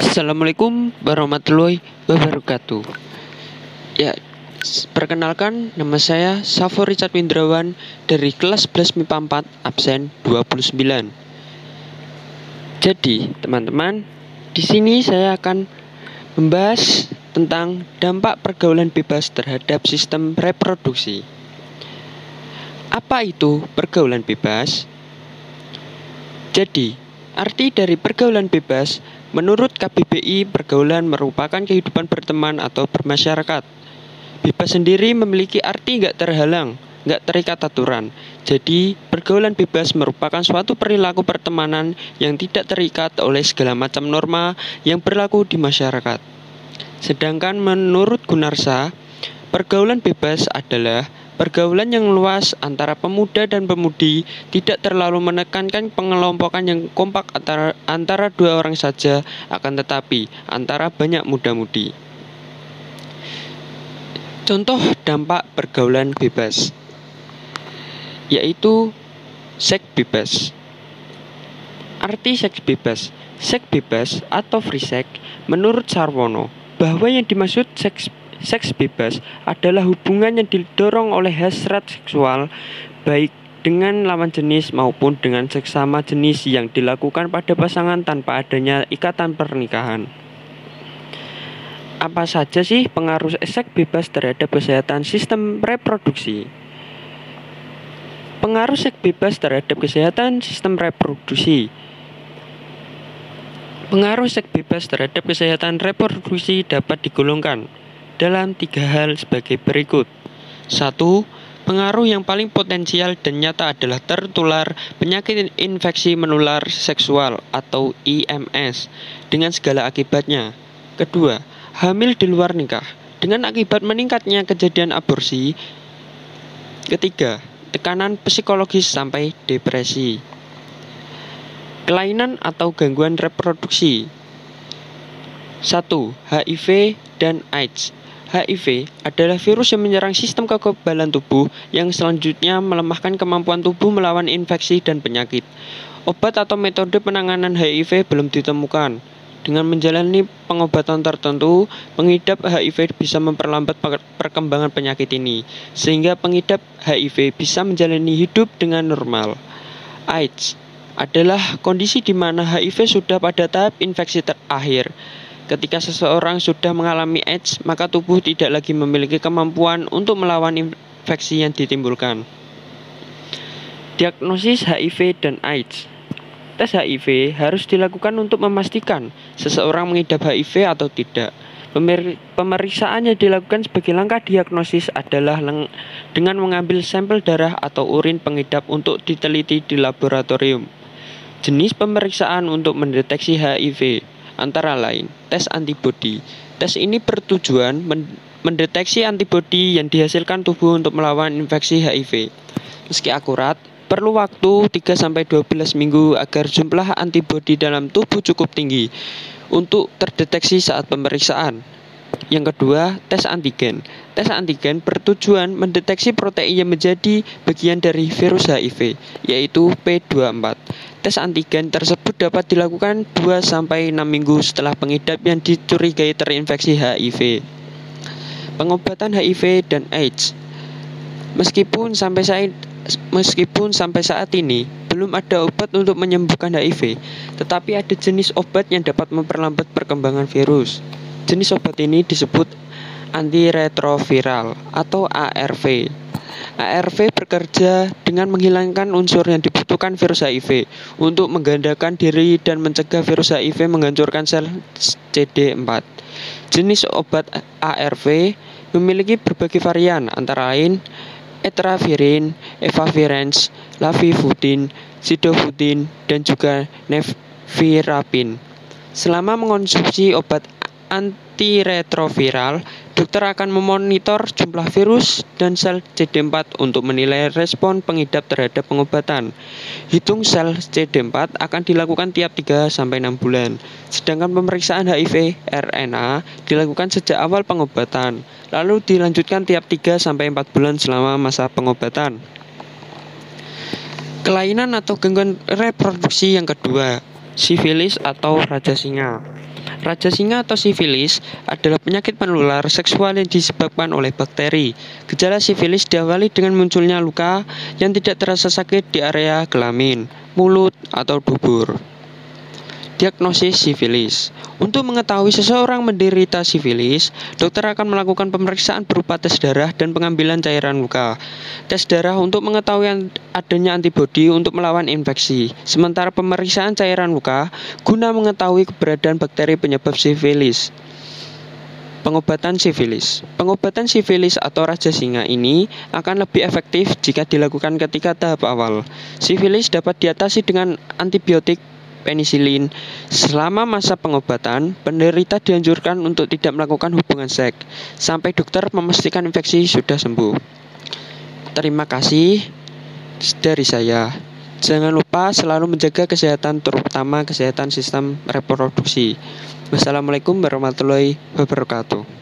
Assalamualaikum warahmatullahi wabarakatuh. Ya, perkenalkan nama saya Safo Richard Windrawan dari kelas 11 MIPA 4 absen 29. Jadi, teman-teman, di sini saya akan membahas tentang dampak pergaulan bebas terhadap sistem reproduksi. Apa itu pergaulan bebas? Jadi, arti dari pergaulan bebas, menurut KBBI, pergaulan merupakan kehidupan berteman atau bermasyarakat. Bebas sendiri memiliki arti nggak terhalang, nggak terikat aturan. Jadi, pergaulan bebas merupakan suatu perilaku pertemanan yang tidak terikat oleh segala macam norma yang berlaku di masyarakat. Sedangkan menurut Gunarsa, pergaulan bebas adalah pergaulan yang luas antara pemuda dan pemudi, tidak terlalu menekankan pengelompokan yang kompak antara dua orang saja, akan tetapi antara banyak muda-mudi. Contoh dampak pergaulan bebas, yaitu seks bebas. Arti seks bebas atau free sex menurut Sarwono, bahwa yang dimaksud seks bebas adalah hubungan yang didorong oleh hasrat seksual, baik dengan lawan jenis maupun dengan sesama jenis yang dilakukan pada pasangan tanpa adanya ikatan pernikahan. Apa saja sih pengaruh seks bebas terhadap kesehatan sistem reproduksi? Pengaruh seks bebas terhadap kesehatan sistem reproduksi. Pengaruh seks bebas terhadap kesehatan reproduksi dapat digolongkan dalam 3 hal sebagai berikut. 1. Pengaruh yang paling potensial dan nyata adalah tertular penyakit infeksi menular seksual atau IMS dengan segala akibatnya. Kedua, hamil di luar nikah dengan akibat meningkatnya kejadian aborsi. Ketiga, tekanan psikologis sampai depresi. Kelainan atau gangguan reproduksi. 1. HIV dan AIDS. HIV adalah virus yang menyerang sistem kekebalan tubuh yang selanjutnya melemahkan kemampuan tubuh melawan infeksi dan penyakit. Obat atau metode penanganan HIV belum ditemukan. Dengan menjalani pengobatan tertentu, pengidap HIV bisa memperlambat perkembangan penyakit ini, sehingga pengidap HIV bisa menjalani hidup dengan normal. AIDS adalah kondisi di mana HIV sudah pada tahap infeksi terakhir. Ketika seseorang sudah mengalami AIDS, maka tubuh tidak lagi memiliki kemampuan untuk melawan infeksi yang ditimbulkan. Diagnosis HIV dan AIDS. Tes HIV harus dilakukan untuk memastikan seseorang mengidap HIV atau tidak. Pemeriksaan yang dilakukan sebagai langkah diagnosis adalah dengan mengambil sampel darah atau urin pengidap untuk diteliti di laboratorium. Jenis pemeriksaan untuk mendeteksi HIV antara lain tes antibodi. Tes ini bertujuan mendeteksi antibodi yang dihasilkan tubuh untuk melawan infeksi HIV. Meski akurat, perlu waktu 3-12 minggu agar jumlah antibodi dalam tubuh cukup tinggi untuk terdeteksi saat pemeriksaan. Yang kedua, tes antigen. Tes antigen bertujuan mendeteksi protein yang menjadi bagian dari virus HIV, yaitu P24. Tes antigen tersebut dapat dilakukan 2-6 minggu setelah pengidap yang dicurigai terinfeksi HIV. Pengobatan HIV dan AIDS. Meskipun sampai saat ini belum ada obat untuk menyembuhkan HIV, tetapi ada jenis obat yang dapat memperlambat perkembangan virus. Jenis obat ini disebut antiretroviral atau ARV. ARV bekerja dengan menghilangkan unsur yang dibutuhkan virus HIV untuk menggandakan diri dan mencegah virus HIV menghancurkan sel CD4. Jenis obat ARV memiliki berbagai varian, antara lain etravirin, efavirenz, lavivudin, sidovudin, dan juga nevirapin. Selama mengonsumsi obat antiretroviral, dokter akan memonitor jumlah virus dan sel CD4 untuk menilai respon pengidap terhadap pengobatan. Hitung sel CD4 akan dilakukan tiap 3-6 bulan. Sedangkan pemeriksaan HIV RNA dilakukan sejak awal pengobatan, lalu dilanjutkan tiap 3-4 bulan selama masa pengobatan. Kelainan atau gangguan reproduksi yang kedua, sifilis atau raja singa. Raja singa atau sifilis adalah penyakit menular seksual yang disebabkan oleh bakteri. Gejala sifilis diawali dengan munculnya luka yang tidak terasa sakit di area kelamin, mulut, atau dubur. Diagnosis sifilis. Untuk mengetahui seseorang menderita sifilis, dokter akan melakukan pemeriksaan berupa tes darah dan pengambilan cairan luka. Tes darah untuk mengetahui adanya antibodi untuk melawan infeksi, sementara pemeriksaan cairan luka guna mengetahui keberadaan bakteri penyebab sifilis. Pengobatan sifilis. Pengobatan sifilis atau raja singa ini akan lebih efektif jika dilakukan ketika tahap awal. Sifilis dapat diatasi dengan antibiotik penisilin. Selama masa pengobatan, penderita dianjurkan untuk tidak melakukan hubungan seks sampai dokter memastikan infeksi sudah sembuh. Terima kasih dari saya. Jangan lupa selalu menjaga kesehatan, terutama kesehatan sistem reproduksi. Wassalamualaikum warahmatullahi wabarakatuh.